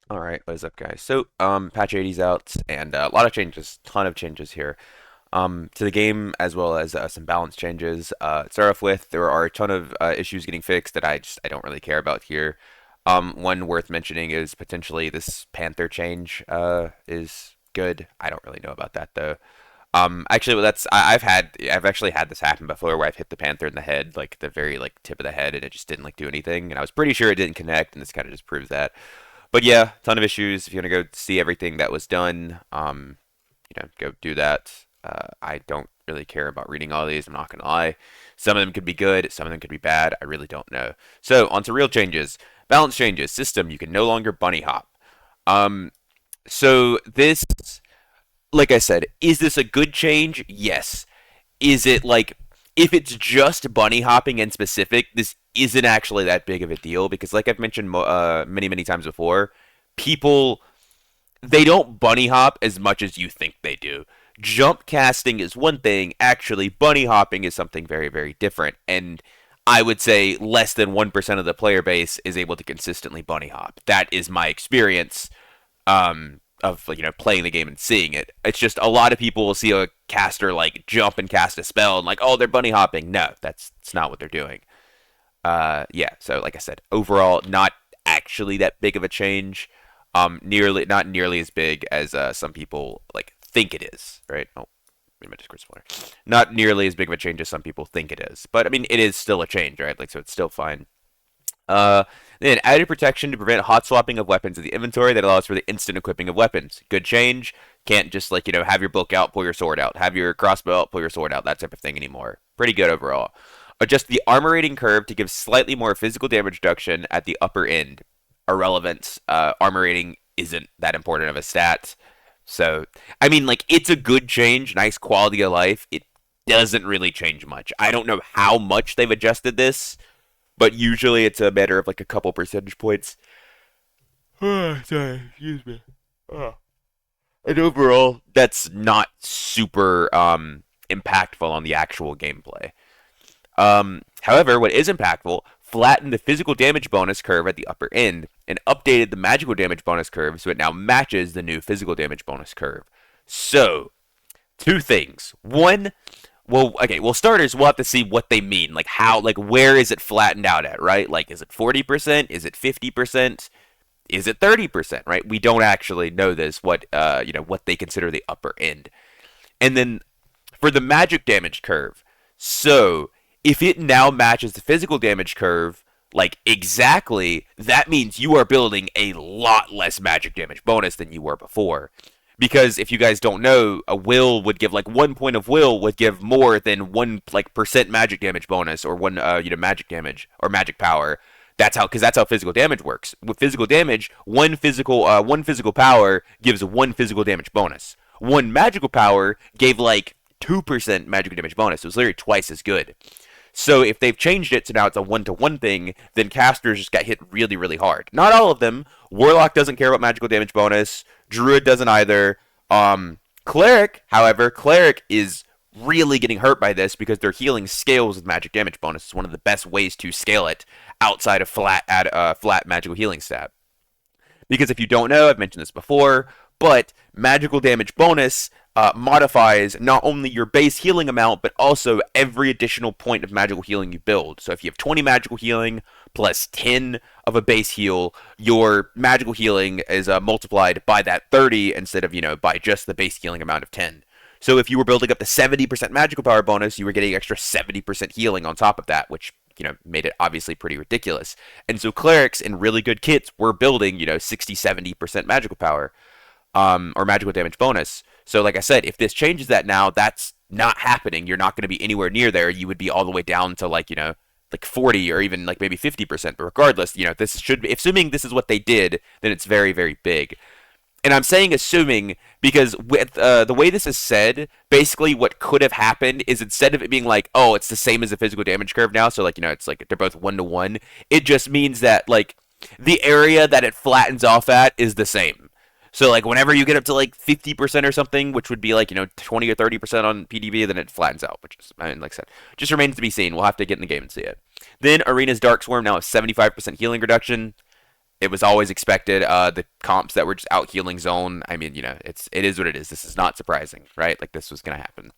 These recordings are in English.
All right, what is up, guys? So, patch 80's out, and a lot of changes, ton of changes here, to the game as well as some balance changes. To start off with, there are a ton of issues getting fixed that I don't really care about here. One worth mentioning is potentially this Panther change is good. I don't really know about that though. Actually, well, I've actually had this happen before where I've hit the Panther in the head, like the very like tip of the head, and it just didn't like do anything, and I was pretty sure it didn't connect, and this kind of just proves that. But yeah, ton of issues. If you want to go see everything that was done, go do that. I don't really care about reading all these. I'm not gonna lie. Some of them could be good. Some of them could be bad. I really don't know. So on to real changes. Balance changes. System. You can no longer bunny hop. Um, so this, like I said, is this a good change? Yes. Is it like if it's just bunny hopping in specific, this isn't actually that big of a deal because, like I've mentioned many times before, people they don't bunny hop as much as you think they do. Jump casting is one thing. Actually, bunny hopping is something very different, and I would say less than 1% of the player base is able to consistently bunny hop. That is my experience of playing the game and seeing it. It's just a lot of people will see a caster like jump and cast a spell and like, oh, they're bunny hopping. No, that's not what they're doing. Yeah. So like I said, overall, not actually that big of a change. Nearly not nearly as big as some people like think it is. Right? Oh, my Discord spoiler. Not nearly as big of a change as some people think it is, but I mean, it is still a change, right? Like, so it's still fine. Uh, then added protection to prevent hot swapping of weapons in the inventory that allows for the instant equipping of weapons. Good change. Can't just like have your book out, pull your sword out, have your crossbow out, pull your sword out, that type of thing anymore. Pretty good overall. Adjust the armor rating curve to give slightly more physical damage reduction at the upper end. Irrelevant. Armor rating isn't that important of a stat. So, I mean, like, it's a good change, nice quality of life. It doesn't really change much. I don't know how much they've adjusted this, but usually it's a matter of like a couple percentage points. Sorry, excuse me. Oh. And overall, that's not super impactful on the actual gameplay. However, what is impactful, flattened the physical damage bonus curve at the upper end and updated the magical damage bonus curve so it now matches the new physical damage bonus curve. So, two things. One, well, okay, well, starters, we'll have to see what they mean. Like, how, like, where is it flattened out at, right? Like, is it 40%? Is it 50%? Is it 30%, right? We don't actually know this, what they consider the upper end. And then for the magic damage curve, so if it now matches the physical damage curve, like exactly, that means you are building a lot less magic damage bonus than you were before. Because if you guys don't know, a will would give like 1 point of will would give more than one like percent magic damage bonus or one magic damage or magic power. That's how physical damage works. With physical damage, one physical power gives one physical damage bonus. One magical power gave like 2% magical damage bonus. It was literally twice as good. So if they've changed it to now it's a 1-to-1 thing, then casters just got hit really hard. Not all of them. Warlock doesn't care about magical damage bonus. Druid doesn't either. Cleric, however, Cleric is really getting hurt by this because their healing scales with magic damage bonus. It's one of the best ways to scale it outside of flat magical healing stat. Because if you don't know, I've mentioned this before, but magical damage bonus modifies not only your base healing amount, but also every additional point of magical healing you build. So if you have 20 magical healing plus 10 of a base heal, your magical healing is multiplied by that 30 instead of, by just the base healing amount of 10. So if you were building up the 70% magical power bonus, you were getting extra 70% healing on top of that, which made it obviously pretty ridiculous. And so clerics in really good kits were building, 60, 70% magical power, or magical damage bonus. So like I said, if this changes that now, that's not happening. You're not going to be anywhere near there. You would be all the way down to like, like 40 or even like maybe 50%. But regardless, this should be, assuming this is what they did, then it's very big. And I'm saying assuming because with the way this is said, basically what could have happened is instead of it being like, oh, it's the same as the physical damage curve now, so like it's like they're both 1-to-1. It just means that like the area that it flattens off at is the same. So like whenever you get up to like 50% or something, which would be like 20 or 30% on PDB, then it flattens out. Which is, I mean, like I said, just remains to be seen. We'll have to get in the game and see it. Then Arena's Dark Swarm now has 75% healing reduction. it was always expected. The comps that were just out healing zone. I mean, it is what it is. This is not surprising, right? Like this was gonna happen.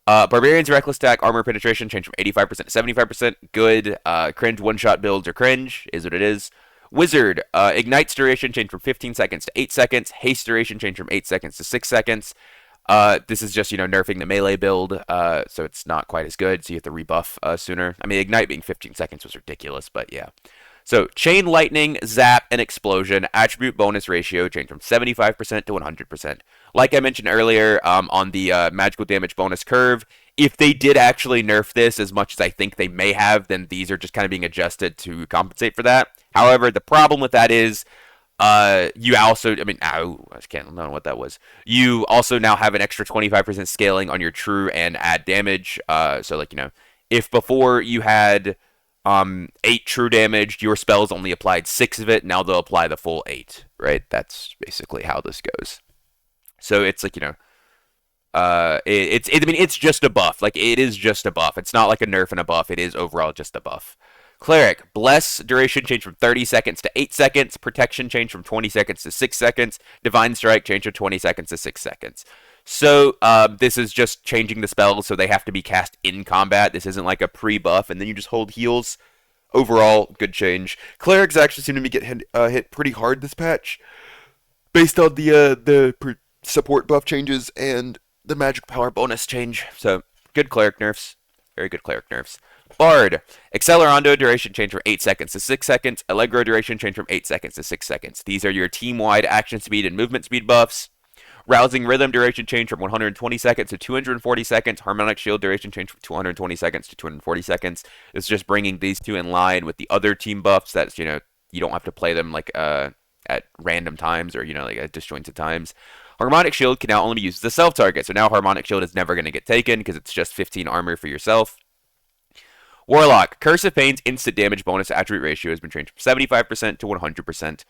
Barbarians reckless attack armor penetration changed from 85% to 75%. Good. Cringe one shot builds are cringe. Is what it is. Wizard ignites duration changed from 15 seconds to 8 seconds. Haste duration changed from 8 seconds to 6 seconds. This is just nerfing the melee build, so it's not quite as good. So you have to rebuff sooner. I mean, ignite being 15 seconds was ridiculous, but yeah. So, Chain Lightning, Zap, and Explosion attribute bonus ratio changed from 75% to 100%. Like I mentioned earlier, on the magical damage bonus curve, if they did actually nerf this as much as I think they may have, then these are just kind of being adjusted to compensate for that. However, the problem with that is, you also, I mean, I don't know what that was. You also now have an extra 25% scaling on your true and add damage. So, like, if before you had 8 true damage, your spells only applied 6 of it. Now they'll apply the full 8, right? That's basically how this goes. So it's like, I mean, it's just a buff. Like, it is just a buff. It's not like a nerf and a buff. It is overall just a buff. Cleric, Bless, duration changed from 30 seconds to 8 seconds. Protection changed from 20 seconds to 6 seconds. Divine Strike changed from 20 seconds to 6 seconds. So, this is just changing the spells so they have to be cast in combat. This isn't like a pre-buff, and then you just hold heals. Overall, good change. Clerics actually seem to be getting hit pretty hard this patch, based on the support buff changes and the magic power bonus change. So, good Cleric nerfs. Very good Cleric nerfs. Bard. Accelerando duration changed from 8 seconds to 6 seconds. Allegro duration changed from 8 seconds to 6 seconds. These are your team-wide action speed and movement speed buffs. Rousing Rhythm duration changed from 120 seconds to 240 seconds. Harmonic Shield duration changed from 220 seconds to 240 seconds. It's just bringing these two in line with the other team buffs. That's, you don't have to play them like at random times or, like at disjointed times. Harmonic Shield can now only be used as a self-target. So now Harmonic Shield is never going to get taken because it's just 15 armor for yourself. Warlock. Curse of Pain's instant damage bonus attribute ratio has been changed from 75% to 100%.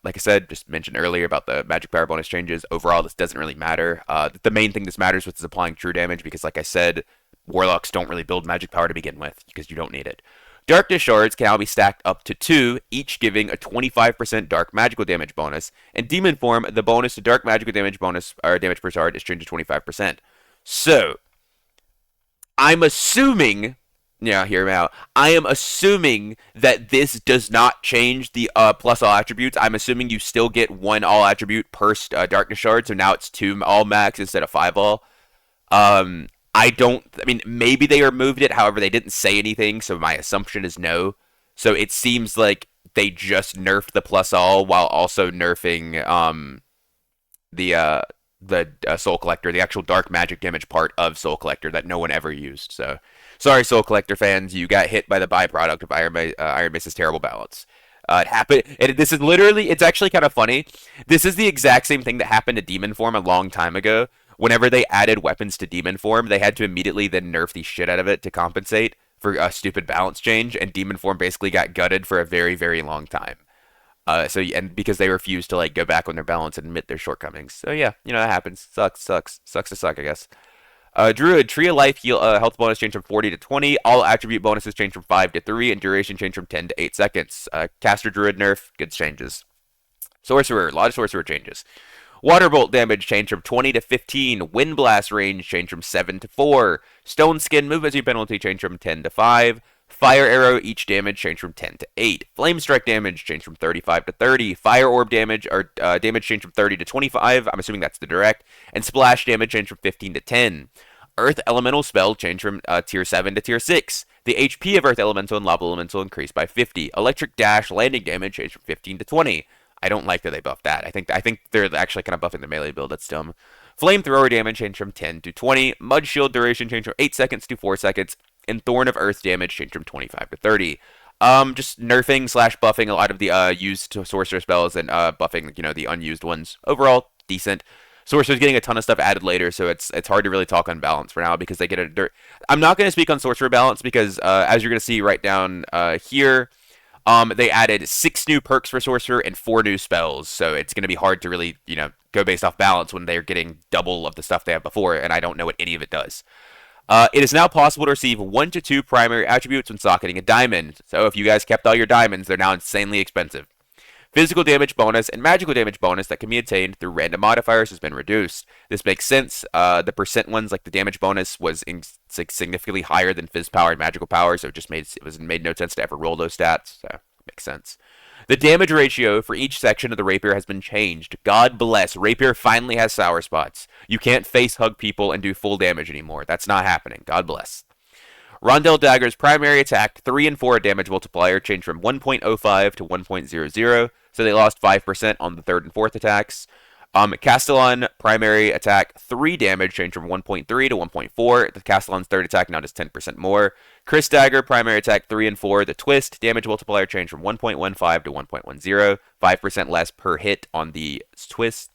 Like I said, just mentioned earlier about the magic power bonus changes. Overall, this doesn't really matter. The main thing this matters with is applying true damage because, like I said, Warlocks don't really build magic power to begin with because you don't need it. Darkness Shards can now be stacked up to 2, each giving a 25% dark magical damage bonus. In Demon Form, the bonus to dark magical damage bonus, or damage per shard, is changed to 25%. So, I'm assuming... Yeah, hear me out. I am assuming that this does not change the plus all attributes. I'm assuming you still get 1 all attribute per Darkness Shard, so now it's 2 all max instead of 5 all. I mean, maybe they removed it, however, they didn't say anything, so my assumption is no. So it seems like they just nerfed the plus all while also nerfing the Soul Collector, the actual dark magic damage part of Soul Collector that no one ever used, so... Sorry, Soul Collector fans, you got hit by the byproduct of Iron Mace's terrible balance. It happened. This is literally, it's actually kind of funny. This is the exact same thing that happened to Demon Form a long time ago. Whenever they added weapons to Demon Form, they had to immediately then nerf the shit out of it to compensate for a stupid balance change, and Demon Form basically got gutted for a very, very long time. And because they refused to go back on their balance and admit their shortcomings. So yeah, that happens. Sucks to suck, I guess. Druid, Tree of Life health bonus changed from 40 to 20. All attribute bonuses changed from 5 to 3, and duration changed from 10 to 8 seconds. Caster Druid nerf, good changes. Sorcerer, a lot of Sorcerer changes. Waterbolt damage changed from 20 to 15. Wind Blast range changed from 7 to 4. Stone Skin movement speed penalty changed from 10 to 5. Fire Arrow, each damage changed from 10 to 8. Flame Strike damage changed from 35 to 30. Fire Orb damage, or damage changed from 30 to 25. I'm assuming that's the direct. And Splash damage changed from 15 to 10. Earth Elemental spell changed from Tier 7 to Tier 6. The HP of Earth Elemental and Lava Elemental increased by 50. Electric Dash landing damage changed from 15 to 20. I don't like that they buffed that. I think they're actually kind of buffing the melee build. That's dumb. Flamethrower damage changed from 10 to 20. Mud Shield duration changed from 8 seconds to 4 seconds. And Thorn of Earth damage changed from 25 to 30. Just nerfing / buffing a lot of the used sorcerer spells and buffing the unused ones. Overall, decent. Sorcerer's getting a ton of stuff added later, so it's hard to really talk on balance for now because they get a I'm not going to speak on sorcerer balance because as you're going to see right down here, they added 6 new perks for sorcerer and 4 new spells, so it's going to be hard to really go based off balance when they're getting double of the stuff they have before, and I don't know what any of it does. It is now possible to receive 1 to 2 primary attributes when socketing a diamond. So if you guys kept all your diamonds, they're now insanely expensive. Physical damage bonus and magical damage bonus that can be attained through random modifiers has been reduced. This makes sense. The percent ones, like the damage bonus, was significantly higher than phys power and magical power, so it made no sense to ever roll those stats. So it makes sense. The damage ratio for each section of the rapier has been changed. God bless. Rapier finally has sour spots. You can't face hug people and do full damage anymore. That's not happening. God bless. Rondel Dagger's primary attack 3 and 4 damage multiplier changed from 1.05 to 1.00, so they lost 5% on the 3rd and 4th attacks. Castellan primary attack 3 damage changed from 1.3 to 1.4. The Castellan's 3rd attack now does 10% more. Chris Dagger primary attack 3 and 4. The twist damage multiplier changed from 1.15 to 1.10, 5% less per hit on the twist.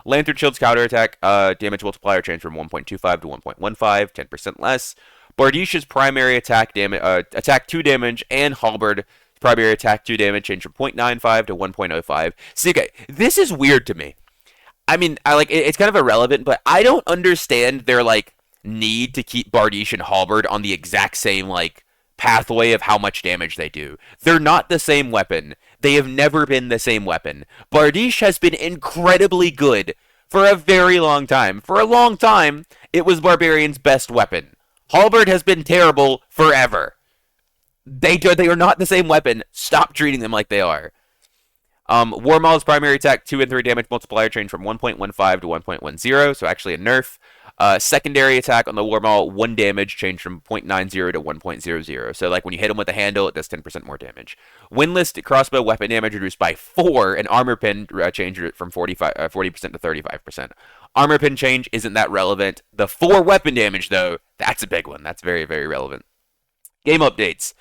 Lantern Shield's counterattack damage multiplier changed from 1.25 to 1.15, 10% less. Bardisha's primary attack 2 damage, and Halberd primary attack 2 damage changed from 0.95 to 1.05. See, okay, this is weird to me. I mean, it's kind of irrelevant, but I don't understand their need to keep Bardiche and Halberd on the exact same pathway of how much damage they do. They're not the same weapon. They have never been the same weapon. Bardiche has been incredibly good for a very long time. For a long time, it was Barbarian's best weapon. Halberd has been terrible forever. They are not the same weapon. Stop treating them like they are. Warmaul's primary attack 2 and 3 damage multiplier changed from 1.15 to 1.10, so actually a nerf. Secondary attack on the Warmaul 1 damage changed from 0.90 to 1.00. So when you hit him with a handle, it does 10% more damage. Windlass crossbow weapon damage reduced by 4, and armor pin changed it from 40% to 35%. Armor pin change isn't that relevant. The 4 weapon damage, though, that's a big one. That's very, very relevant. Game updates.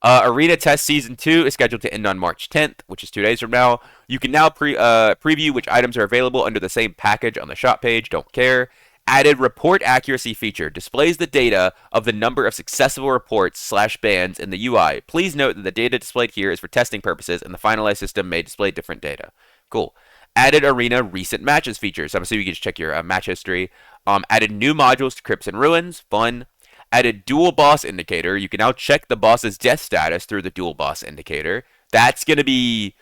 Arena Test Season 2 is scheduled to end on March 10th, which is 2 days from now. You can now preview which items are available under the same package on the shop page. Don't care. Added report accuracy feature. Displays the data of the number of successful reports / bans in the UI. Please note that the data displayed here is for testing purposes, and the finalized system may display different data. Cool. Added Arena recent matches features. So I'm assuming you can just check your match history. Added new modules to Crypts and Ruins. Fun. Added dual boss indicator. You can now check the boss's death status through the dual boss indicator. That's going to be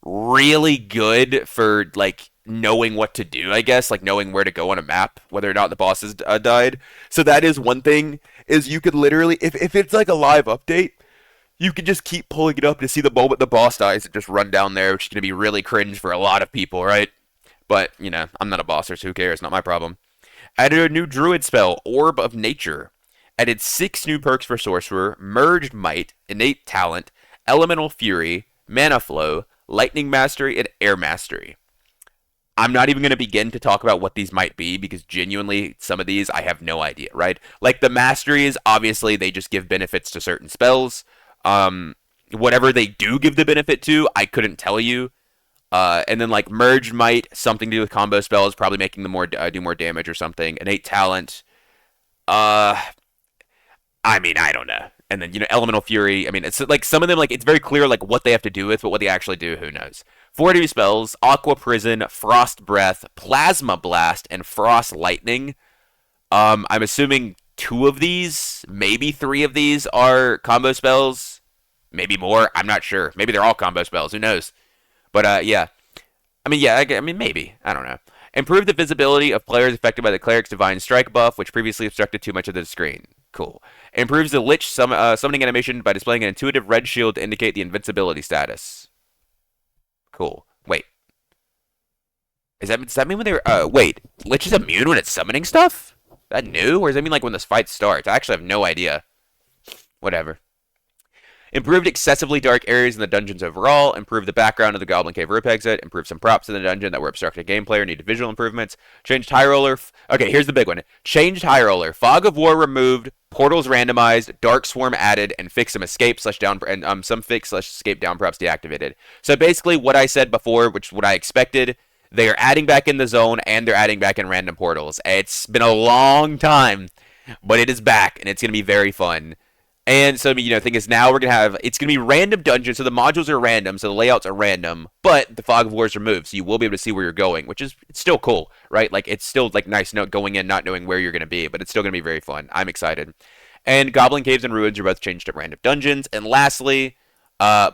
really good for knowing what to do, I guess, knowing where to go on a map, whether or not the boss has died. So that is one thing, is you could literally, if it's a live update, you can just keep pulling it up to see the moment the boss dies and just run down there, which is going to be really cringe for a lot of people, right? But, I'm not a bosser, so who cares? Not my problem. Added a new druid spell, Orb of Nature. Added 6 new perks for Sorcerer, Merged Might, Innate Talent, Elemental Fury, Mana Flow, Lightning Mastery, and Air Mastery. I'm not even going to begin to talk about what these might be, because genuinely, some of these I have no idea, right? The Masteries, obviously, they just give benefits to certain spells. Whatever they do give the benefit to, I couldn't tell you. And then Merged Might, something to do with combo spells, probably making them do more damage or something. Innate Talent, I don't know. And then, Elemental Fury, it's some of them, it's very clear, what they have to do with, but what they actually do, who knows. 4 new spells, Aqua Prison, Frost Breath, Plasma Blast, and Frost Lightning. I'm assuming 2 of these, maybe 3 of these are combo spells. Maybe more, I'm not sure. Maybe they're all combo spells, who knows. But, yeah. Maybe. I don't know. Improve the visibility of players affected by the Cleric's Divine Strike buff, which previously obstructed too much of the screen. Cool. Improves the Lich summoning animation by displaying an intuitive red shield to indicate the invincibility status. Cool. Wait. Does that mean when they're... wait. Lich is immune when it's summoning stuff? Is that new? Or does that mean when this fight starts? I actually have no idea. Whatever. Improved excessively dark areas in the dungeons overall. Improved the background of the Goblin Cave rope exit. Improved some props in the dungeon that were obstructing gameplay or needed visual improvements. Changed High Roller. Okay, here's the big one. Changed High Roller. Fog of War removed. Portals randomized. Dark Swarm added. And fix some escape /down and some fix /escape down props deactivated. So basically what I said before, which is what I expected, they are adding back in the zone and they're adding back in random portals. It's been a long time, but it is back and it's going to be very fun. And so, you know, the thing is now we're going to have, it's going to be random dungeons. So the modules are random. So the layouts are random, but the fog of war is removed. So you will be able to see where you're going, which is, it's still cool, right? Like it's still like nice note going in, not knowing where you're going to be, but it's still going to be very fun. I'm excited. And Goblin Caves and Ruins are both changed to random dungeons. And lastly,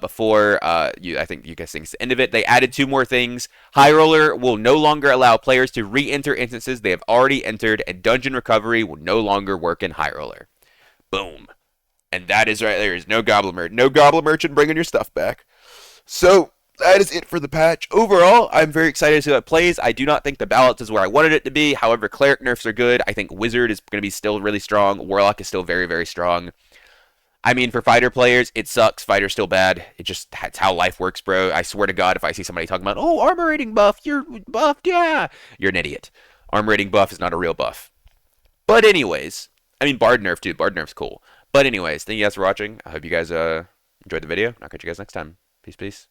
before I think you guys think it's the end of it, they added two more things. High Roller will no longer allow players to re-enter instances they have already entered, and dungeon recovery will no longer work in High Roller. Boom. And that is right. There is no Goblin Merchant bringing your stuff back. So that is it for the patch. Overall, I'm very excited to see how it plays. I do not think the balance is where I wanted it to be. However, Cleric nerfs are good. I think Wizard is going to be still really strong. Warlock is still very, very strong. I mean, for fighter players, it sucks. Fighter's still bad. It's how life works, bro. I swear to God, if I see somebody talking about, oh, armor rating buff, you're buffed, yeah, you're an idiot. Armor rating buff is not a real buff. But anyways, I mean, Bard nerf too. Bard nerf's cool. But anyways, thank you guys for watching. I hope you guys enjoyed the video. I'll catch you guys next time. Peace, peace.